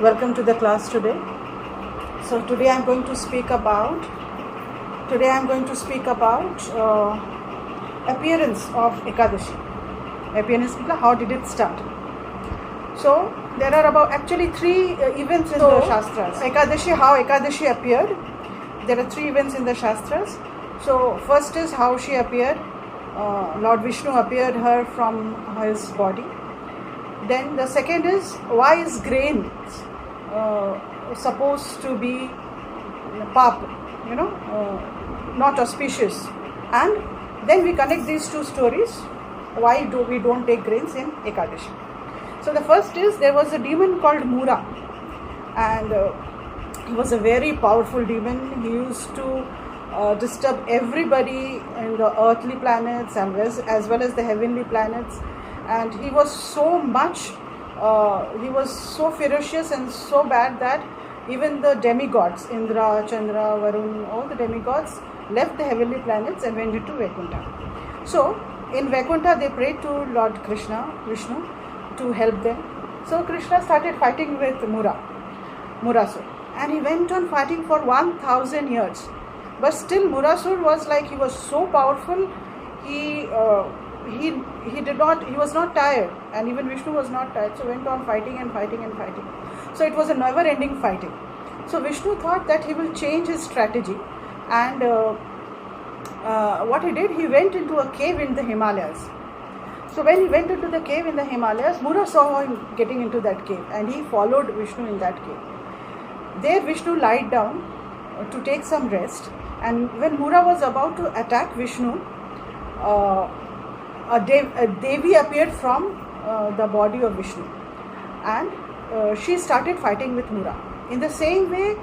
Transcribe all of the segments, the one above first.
Welcome to the class today. So today I'm going to speak about appearance of Ekadashi. Appearance, how did it start? So there are actually three events in the Shastras. Ekadashi, how Ekadashi appeared. There are three events in the Shastras. So first is how she appeared. Lord Vishnu appeared her from his body. Then the second is why is grain supposed to be pap, not auspicious. And then we connect these two stories. Why do we don't take grains in Ekadashi? So the first is there was a demon called Mura, and he was a very powerful demon. He used to disturb everybody in the earthly planets as well as the heavenly planets, and he was so ferocious and so bad that even the demigods, Indra, Chandra, Varun, all the demigods left the heavenly planets and went into Vaikuntha. So in Vaikuntha they prayed to Lord Vishnu to help them. So Krishna started fighting with Murasur, and he went on fighting for 1,000 years. But still Murasur was he was so powerful, he was not tired, and even Vishnu was not tired, so went on fighting and fighting and fighting. So it was a never ending fighting. So Vishnu thought that he will change his strategy, and what he did, he went into a cave in the Himalayas. So when he went into the cave in the Himalayas, Mura saw him getting into that cave, and he followed Vishnu in that cave. There Vishnu lied down to take some rest, and when Mura was about to attack Vishnu, a Devi appeared from the body of Vishnu, and she started fighting with Mura in the same way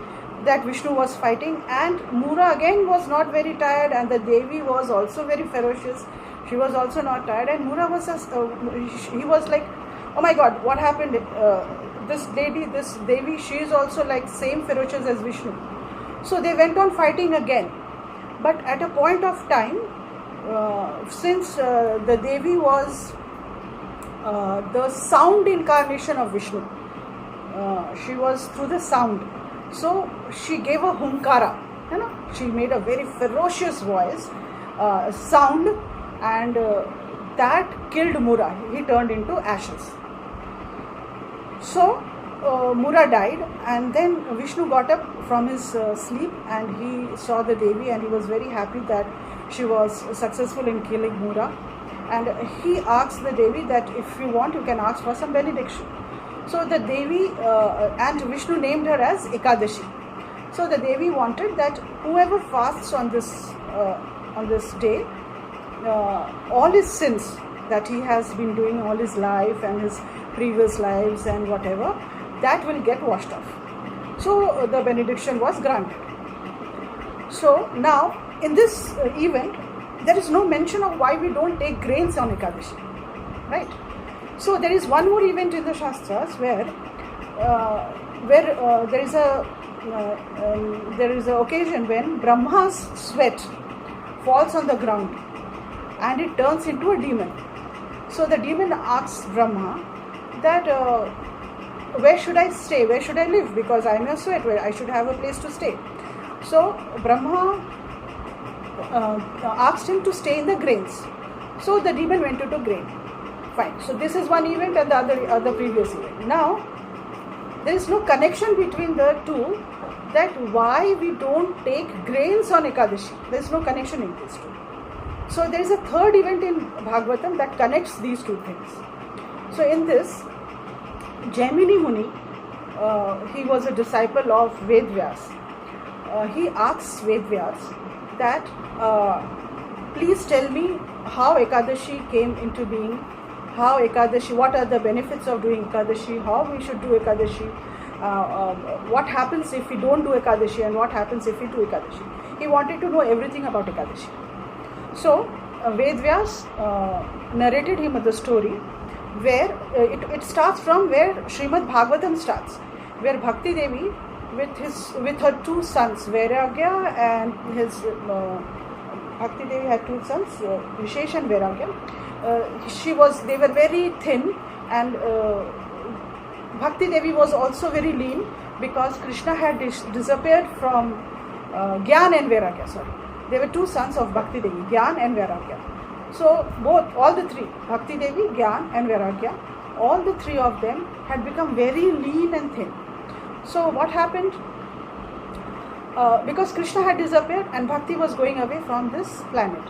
that Vishnu was fighting. And Mura again was not very tired, and the Devi was also very ferocious. She was also not tired, and Mura was he was like, oh my God, what happened? This Devi, she is also same ferocious as Vishnu. So they went on fighting again. But at a point of time, since the Devi was the sound incarnation of Vishnu, she was through the sound. So she gave a hunkara, she made a very ferocious voice, sound, and that killed Mura. He turned into ashes. So Mura died, and then Vishnu got up from his sleep, and he saw the Devi, and he was very happy that she was successful in killing Mura. And he asked the Devi that if you want, you can ask for some benediction. So the Devi, and Vishnu named her as Ekadashi. So the Devi wanted that whoever fasts on this day, all his sins that he has been doing all his life and his previous lives and whatever, that will get washed off. So the benediction was granted. So now in this event, there is no mention of why we don't take grains on Ekadashi, right? So there is one more event in the Shastras where there is a occasion when Brahma's sweat falls on the ground and it turns into a demon. So the demon asks Brahma that where should I stay? Where should I live? Because I am a sweat, where I should have a place to stay. So Brahma asked him to stay in the grains. So the demon went into grain. Fine. So this is one event, and the other previous event. Now there is no connection between the two, that why we don't take grains on Ekadashi. There is no connection in these two. So there is a third event in Bhagavatam that connects these two things. So in this, Jaimini Muni, he was a disciple of Ved Vyas. He asks Ved Vyas that please tell me how Ekadashi came into being, how Ekadashi, what are the benefits of doing Ekadashi, how we should do Ekadashi, what happens if we don't do Ekadashi, and what happens if we do Ekadashi. He wanted to know everything about Ekadashi. So Ved Vyas narrated him the story where it starts from where Srimad Bhagavatam starts, where Bhakti Devi with her two sons, Vairagya and his Bhakti Devi had two sons, Vishesh and Vairagya. They were very thin, and Bhakti Devi was also very lean because Krishna had disappeared from Gyan and Vairagya. Sorry, there were two sons of Bhakti Devi, Gyan and Vairagya. So all the three, Bhakti Devi, Gyan and Vairagya, all the three of them had become very lean and thin. So what happened? Because Krishna had disappeared and Bhakti was going away from this planet.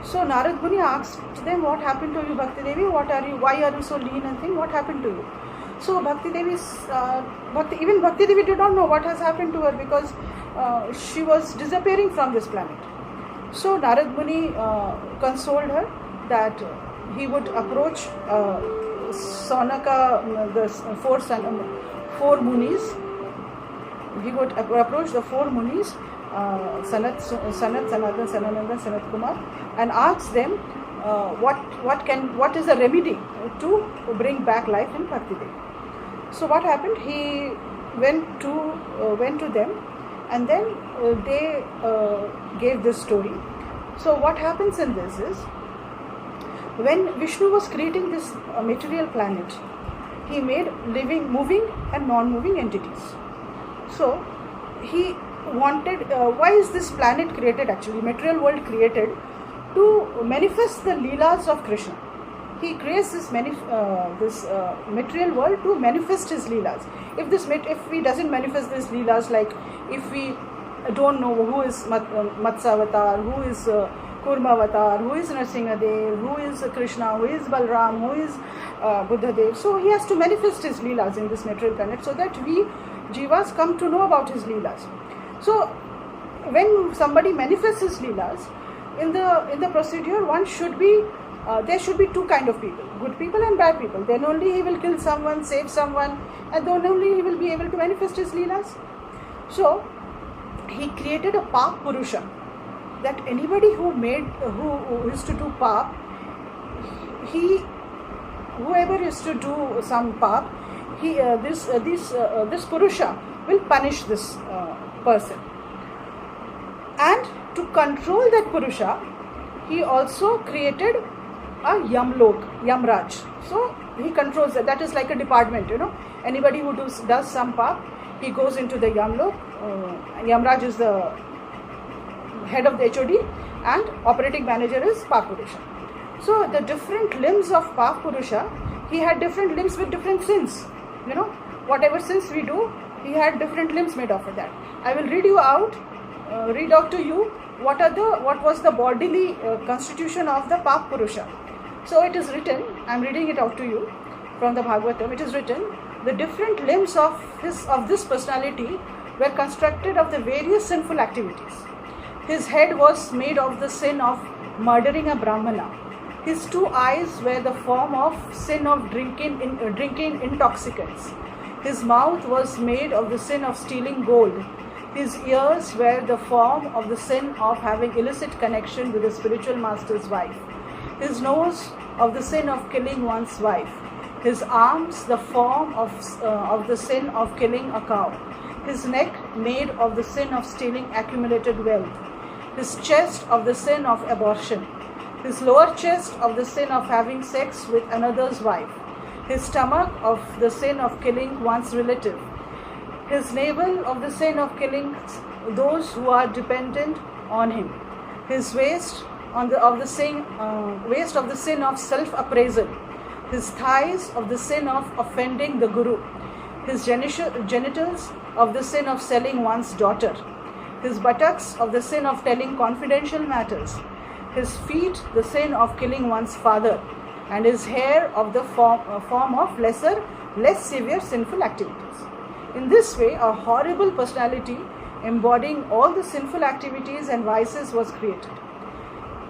So Narad Muni asked them, what happened to you, Bhakti Devi? Why are you so lean and thin? What happened to you? So Bhakti Devi did not know what has happened to her because she was disappearing from this planet. So Narad Muni consoled her that he would approach Saunaka, the four munis. He would approach the four munis, Sanat, Sanatan, Sanananda, Sanat Kumar, and ask them what is the remedy to bring back life in Bhakti Devi. So what happened? He went to them, and then they gave this story. So what happens in this is, when Vishnu was creating this material planet, he made living, moving and non-moving entities. So he wanted, why is this planet created actually, material world created to manifest the Leelas of Krishna. He creates this material world to manifest his Leelas. If he doesn't manifest these Leelas, like if we don't know who is Matsya Avatar, who is Kurma Avatar, who is Nrsimhadev, who is Krishna, who is Balram, who is Buddhadev. So he has to manifest his Leelas in this material planet so that we Jivas come to know about his Leelas. So when somebody manifests his Leelas, in the procedure, there should be two kind of people, good people and bad people. Then only he will kill someone, save someone, and then only he will be able to manifest his Leelas. So he created a Paap Purusha, that anybody who used to do Paap, whoever used to do some Paap, this Purusha will punish this person. And to control that Purusha, he also created a Yamlok, Yamraj. So he controls that. That is like a department, Anybody who does some Paap, he goes into the Yamlok. Yamraj is the head of the HOD and operating manager is Paap Purusha. So the different limbs of Paap Purusha, he had different limbs with different sins. Whatever sins we do, he had different limbs made of that. I will read out to you what was the bodily constitution of the Paap Purusha. So it is written, I am reading it out to you from the Bhagavatam. It is written, the different limbs of this personality were constructed of the various sinful activities. His head was made of the sin of murdering a Brahmana. His two eyes were the form of sin of drinking intoxicants. His mouth was made of the sin of stealing gold. His ears were the form of the sin of having illicit connection with the spiritual master's wife. His nose of the sin of killing one's wife. His arms the form of the sin of killing a cow. His neck made of the sin of stealing accumulated wealth. His chest of the sin of abortion. His lower chest of the sin of having sex with another's wife. His stomach of the sin of killing one's relative. His navel of the sin of killing those who are dependent on him. His waist of the sin of self-appraisal. His thighs of the sin of offending the Guru. His genitals of the sin of selling one's daughter. His buttocks of the sin of telling confidential matters. His feet the sin of killing one's father. And his hair of the form of less severe sinful activities. In this way, a horrible personality embodying all the sinful activities and vices was created.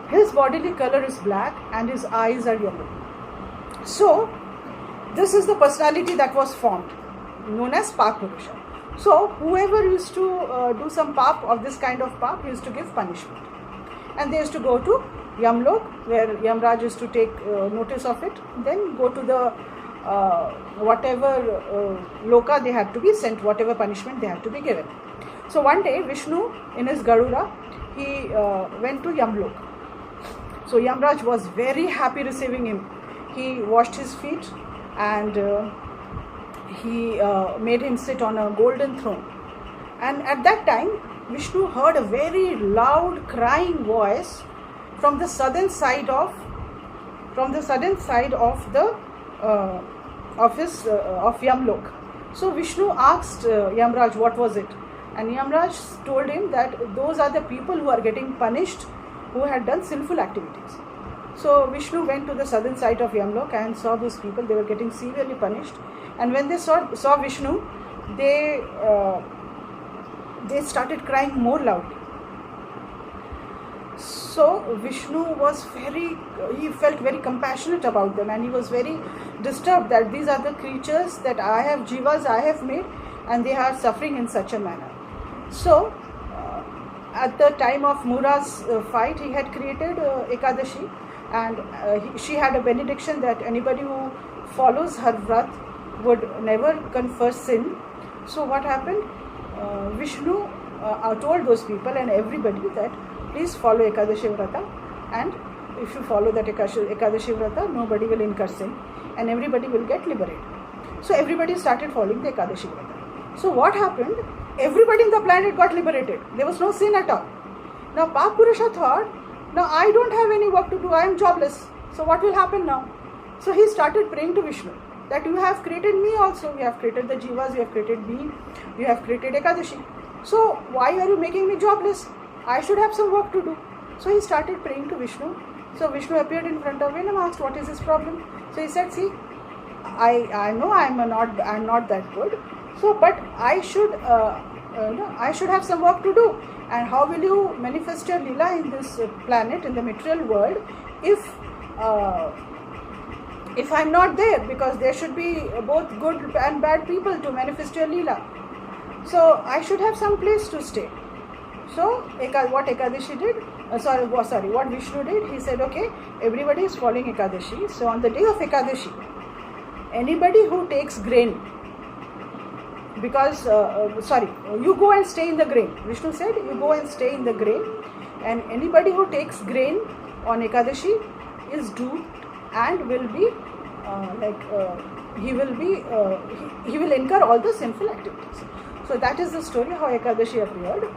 His bodily color is black and his eyes are yellow. So, this is the personality that was formed, known as Paap Purusha. So, whoever used to do some Paap, of this kind of Paap, he used to give punishment. And they used to go to Yamlok, where Yamraj used to take notice of it, then go to the whatever loka they had to be sent, whatever punishment they had to be given. So one day Vishnu in his Garuda, he went to Yamlok. So Yamraj was very happy receiving him. He washed his feet and he made him sit on a golden throne. And at that time, Vishnu heard a very loud crying voice from the southern side of the of Yamlok. So Vishnu asked Yamraj what was it, and Yamraj told him that those are the people who are getting punished who had done sinful activities. So Vishnu went to the southern side of Yamlok and saw those people. They were getting severely punished, and when they saw Vishnu, they started crying more loudly. So Vishnu he felt very compassionate about them, and he was very disturbed that these are the creatures that I have made, and they are suffering in such a manner. So at the time of Mura's fight, he had created Ekadashi, and she had a benediction that anybody who follows her vrat would never confer sin. So what happened? Vishnu told those people and everybody that please follow Ekadashi Vrata, and if you follow that Ekadashi Vrata, nobody will incur sin and everybody will get liberated. So everybody started following the Ekadashi Vrata. So what happened? Everybody in the planet got liberated. There was no sin at all. Now Papurusha thought, now I don't have any work to do, I am jobless. So what will happen now? So he started praying to Vishnu that you have created me also. You have created the Jivas, you have created me, you have created Ekadashi. So why are you making me jobless? I should have some work to do. So he started praying to Vishnu. So Vishnu appeared in front of him and asked, what is his problem? So he said, see, I know I'm not that good. So, but I should have some work to do. And how will you manifest your Leela in this planet, in the material world, if I'm not there? Because there should be both good and bad people to manifest your Leela. So I should have some place to stay. So what Ekadashi did, what Vishnu did, he said, okay, everybody is following Ekadashi. So on the day of Ekadashi, anybody who takes grain, because, you go and stay in the grain. Vishnu said, you go and stay in the grain, and anybody who takes grain on Ekadashi is doomed and will be he will incur all the sinful activities. So that is the story how Ekadashi appeared.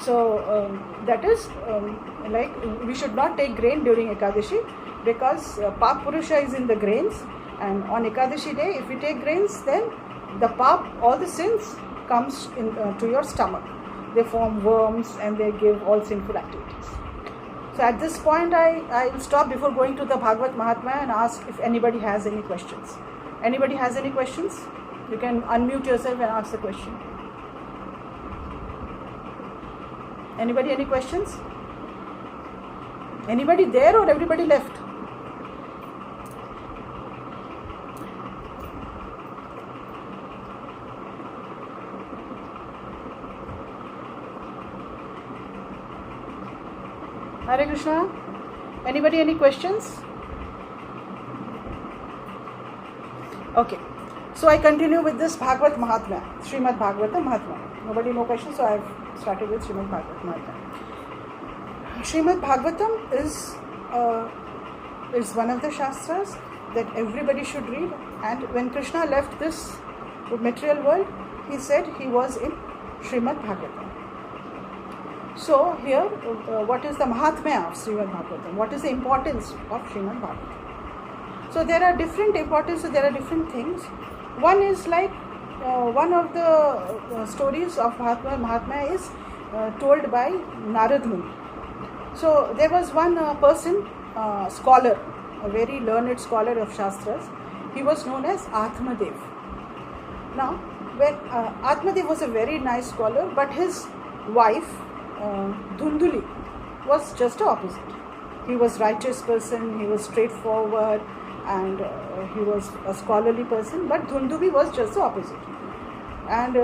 So that is we should not take grain during Ekadashi, because Pap Purusha is in the grains, and on Ekadashi day if you take grains, then the pap, all the sins comes to your stomach. They form worms and they give all sinful activities. So at this point I will stop before going to the Bhagavad Mahatmya and ask if anybody has any questions. Anybody has any questions? You can unmute yourself and ask the question. Anybody, any questions? Anybody there or everybody left? Hare Krishna. Anybody, any questions? Okay. So I continue with this Bhagavad Mahatmya, Srimad Bhagavatam Mahatmya. Nobody, no questions, so I have started with Srimad Bhagavatam Mahatmya. Srimad Bhagavatam is one of the Shastras that everybody should read. And when Krishna left this material world, he said he was in Srimad Bhagavatam. So here, what is the Mahatmya of Srimad Bhagavatam? What is the importance of Srimad Bhagavatam? So there are different importances, there are different things. One is one of the stories of Mahatmya is told by Narad Muni. So there was one person, scholar, a very learned scholar of Shastras. He was known as Atmadev. Now, when Atmadev was a very nice scholar, but his wife, Dhunduli, was just the opposite. He was righteous person, he was straightforward, and he was a scholarly person, but Dhunduli was just the opposite. And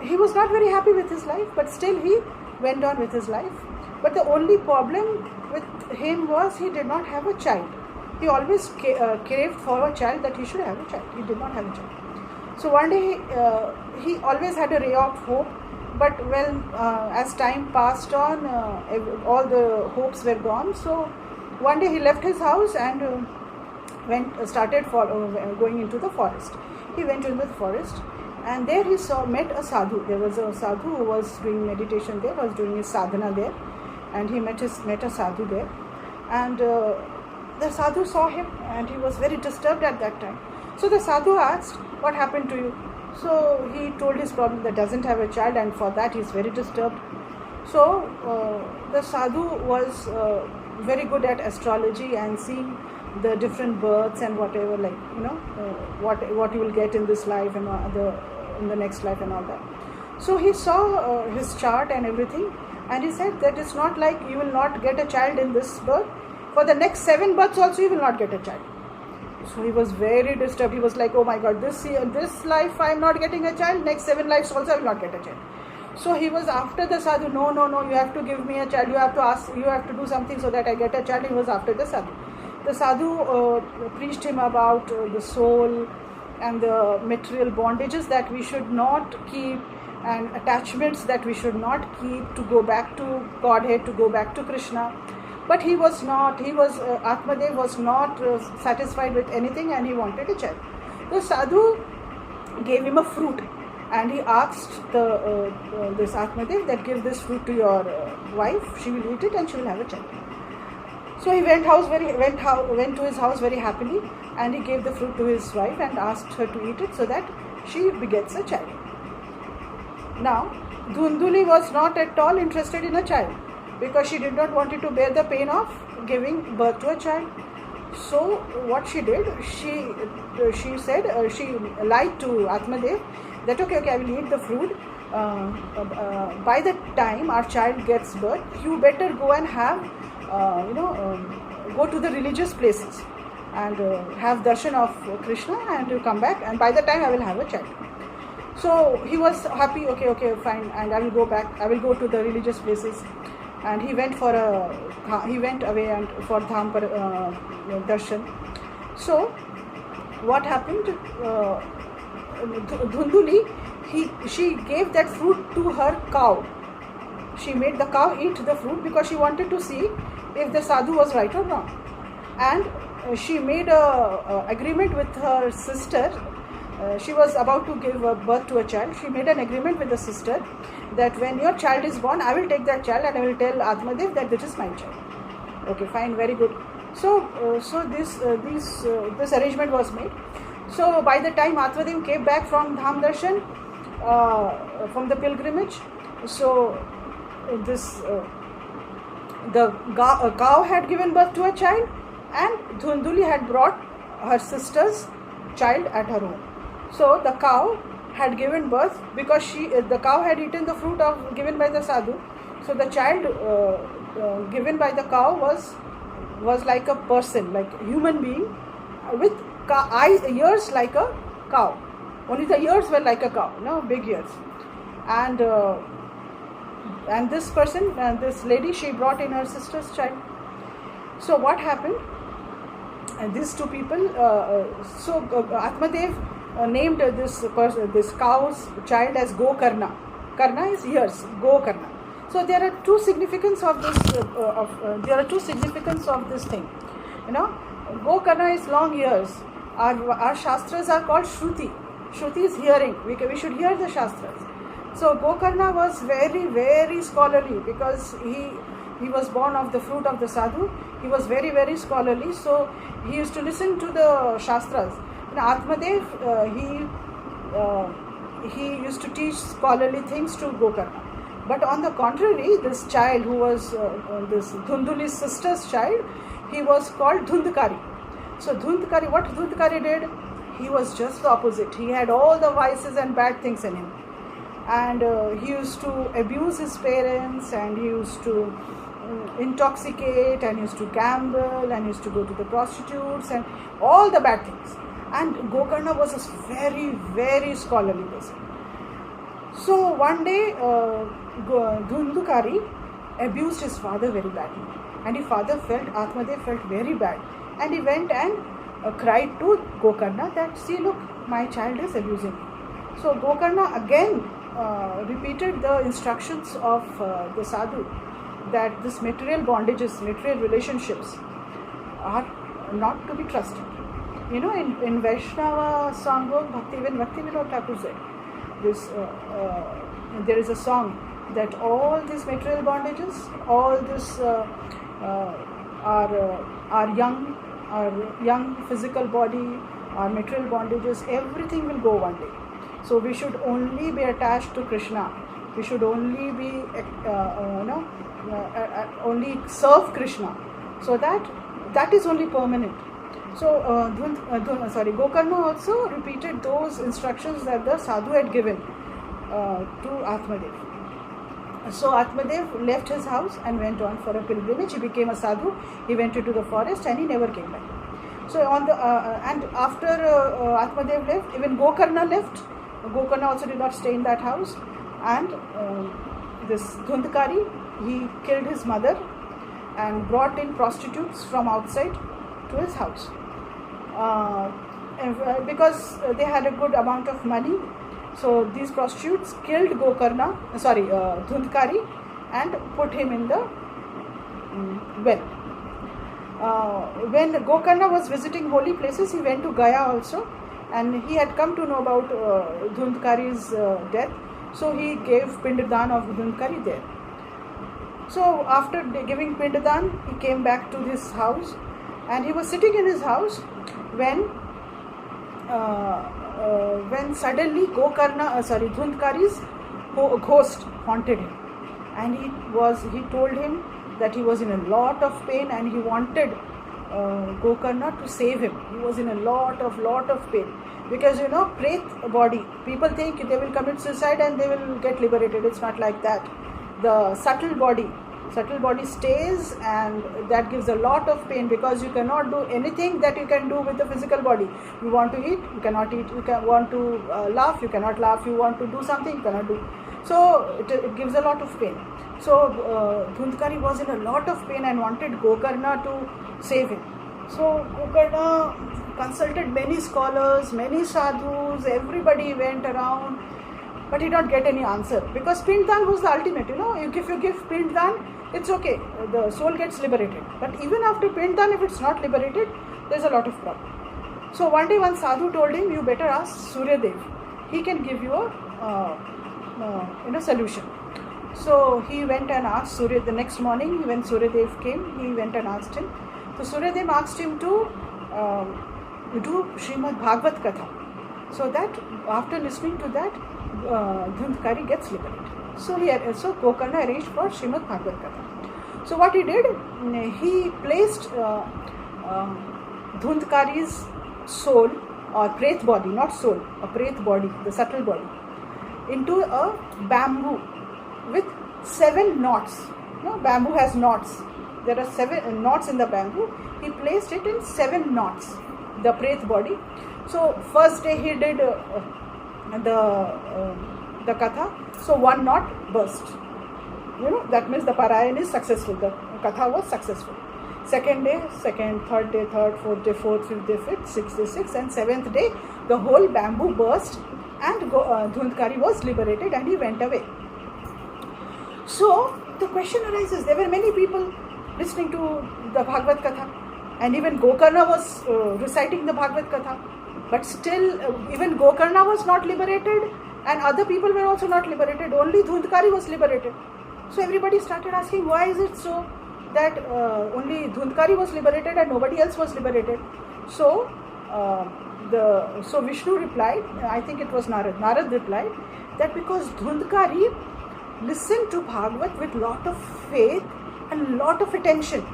he was not very happy with his life, but still he went on with his life. But the only problem with him was he did not have a child. He always craved for a child, that he should have a child. He did not have a child. So one day he always had a ray of hope, but as time passed on, all the hopes were gone. So one day he left his house and started going into the forest. He went into the forest, and there he met a sadhu. There was a sadhu who was doing meditation there, was doing his sadhana there, and he met a sadhu there, and the sadhu saw him, and he was very disturbed at that time. So the sadhu asked, "What happened to you?" So he told his problem that doesn't have a child, and for that he is very disturbed. So the sadhu was very good at astrology and seeing the different births and whatever, like what you will get in this life and in the next life and all that. So he saw his chart and everything, and he said that it's not like you will not get a child in this birth. For the next 7 births also you will not get a child. So he was very disturbed. He was like, "Oh my God, this life I am not getting a child. Next 7 lives also I will not get a child." So he was after the sadhu. No, you have to give me a child. You have to ask. You have to do something so that I get a child. He was after the sadhu. The sadhu preached him about the soul and the material bondages that we should not keep, and attachments that we should not keep, to go back to Godhead, to go back to Krishna. But he was not. Atmadev was not satisfied with anything, and he wanted a child. The sadhu gave him a fruit, and he asked this Atmadev that give this fruit to your wife. She will eat it, and she will have a child. So he went to his house very happily, and he gave the fruit to his wife and asked her to eat it so that she begets a child. Now, Dhunduli was not at all interested in a child, because she did not want to bear the pain of giving birth to a child. So what she did, she said, she lied to Atmadev that okay, I will eat the fruit. By the time our child gets birth, you better go and have, go to the religious places and have darshan of Krishna, and you come back, and by the time I will have a child. So he was happy. Okay, fine, and I will go back. I will go to the religious places. And he went away and for dham darshan. So what happened? Dhunduli, she gave that fruit to her cow. She made the cow eat the fruit because she wanted to see if the sadhu was right or wrong. And she made a agreement with her sister. She was about to give birth to a child. She made an agreement with the sister that when your child is born, I will take that child and I will tell Atmadev that this is my child. Okay, fine, very good. So this arrangement was made. So by the time Atmadev came back from Dham Darshan, from the pilgrimage, so the cow had given birth to a child, and Dhunduli had brought her sister's child at her home. So the cow had given birth because the cow had eaten the fruit given by the sadhu. So the child given by the cow was like a person, like a human being, with ears like a cow. Only the ears were like a cow, big ears. And this person, this lady, she brought in her sister's child. So what happened? And these two people. Atmadev named this cow's child as Gokarna. Karna is ears. Gokarna. So there are two significance of this. There are two significance of this thing. Gokarna is long ears. Our shastras are called Shruti. Shruti is hearing. We should hear the shastras. So Gokarna was very, very scholarly because he was born of the fruit of the sadhu. He was very, very scholarly. So he used to listen to the shastras. Atmadev, he used to teach scholarly things to Gokarna. But on the contrary, this child who was this Dhunduli's sister's child, he was called Dhundkari. So Dhundkari, what Dhundkari did? He was just the opposite. He had all the vices and bad things in him. And he used to abuse his parents, and he used to intoxicate, and he used to gamble, and he used to go to the prostitutes, and all the bad things. And Gokarna was a very, very scholarly person. So one day, Dhundkari abused his father very badly. And his father Atmadev felt very bad. And he went and cried to Gokarna that, see, look, my child is abusing me. So Gokarna again repeated the instructions of the sadhu that this material bondages, material relationships are not to be trusted. in Vaishnava songbook, Bhakti Vinod Thakur said, this, there is a song that all these material bondages, all this our young physical body, our material bondages, everything will go one day. So we should only be attached to Krishna. We should only be, only serve Krishna. So that is only permanent. So Gokarna also repeated those instructions that the sadhu had given to Atmadev. So Atmadev left his house and went on for a pilgrimage. He became a sadhu. He went into the forest and he never came back. So and after Atmadev left, even Gokarna left. Gokarna also did not stay in that house. And this Dhundkari, he killed his mother and brought in prostitutes from outside to his house. Because they had a good amount of money, so these prostitutes killed Dhundkari and put him in the well. When Gokarna was visiting holy places, he went to Gaya also, and he had come to know about Dhundkari's death, so he gave Pindadan of Dhundkari there. So after giving Pindadan, he came back to his house, and he was sitting in his house when suddenly Dhundkari's ghost haunted him, and he told him that he was in a lot of pain and he wanted Gokarna to save him. He was in a lot of pain because Pret body, people think they will commit suicide and they will get liberated. It's not like that. The subtle body stays, and that gives a lot of pain because you cannot do anything that you can do with the physical body. You want to eat, you cannot eat. You want to laugh, you cannot laugh. You want to do something, you cannot do. So it gives a lot of pain. So Dhundkari was in a lot of pain and wanted Gokarna to save him. So Gokarna consulted many scholars, many sadhus, everybody went around, but he did not get any answer because Pindadan was the ultimate. If you give Pindadan, it's okay, the soul gets liberated. But even after Pindadan, if it's not liberated, there's a lot of problem. So one day one sadhu told him, you better ask Suryadev. He can give you a solution. So he went and asked Surya. The next morning when Suryadev came, he went and asked him. So Suryadev asked him to do Srimad Bhagavad Katha, so that after listening to that, Dhundkari gets liberated. So Gokarna arranged for Srimad Bhagavad Katha. So what he did, he placed Dhundkari's soul or Pret body, not soul, a Pret body, the subtle body, into a bamboo with 7 knots. Bamboo has knots. There are 7 knots in the bamboo. He placed it in 7 knots, the Pret body. So first day he did the katha. So 1 knot burst. That means the Parayan is successful. The katha was successful. Second day, third day, fourth day, fifth day, sixth day, sixth, and 7th day, the whole bamboo burst and Dhundkari was liberated and he went away. So the question arises, there were many people listening to the Bhagavad Katha, and even Gokarna was reciting the Bhagavad Katha, but still even Gokarna was not liberated and other people were also not liberated, only Dhundkari was liberated. So everybody started asking, why is it so that only Dhundkari was liberated and nobody else was liberated? So Vishnu replied, I think it was Narad replied, that because Dhundkari listened to Bhagavad with lot of faith and lot of attention.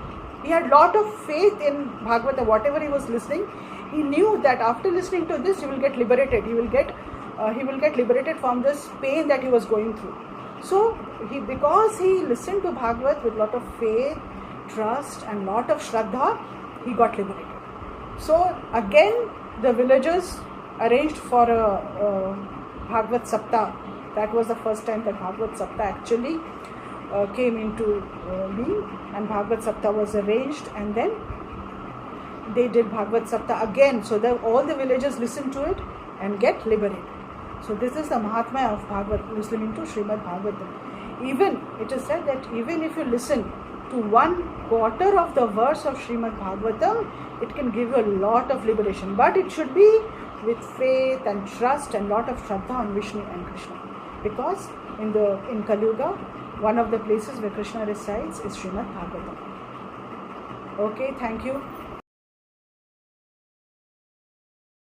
He had lot of faith in Bhagavad, whatever he was listening. He knew that after listening to this, he will get liberated. He will get liberated from this pain that he was going through. So because he listened to Bhagavad with lot of faith, trust and lot of Shraddha, he got liberated. So again the villagers arranged for a Bhagavad Saptah. That was the first time that Bhagavad Saptah actually came into being, and Bhagavad Saptah was arranged, and then they did Bhagavad Saptah again, so that all the villagers listen to it and get liberated. So this is the Mahatma of Bhagavad, listening to Srimad Bhagavatam. Even it is said that even if you listen to 1/4 of the verse of Srimad Bhagavatam, it can give you a lot of liberation. But it should be with faith and trust and lot of Shraddha on Vishnu and Krishna. Because in Kali Yuga, one of the places where Krishna resides is Srimad Bhagavatam. Okay, thank you.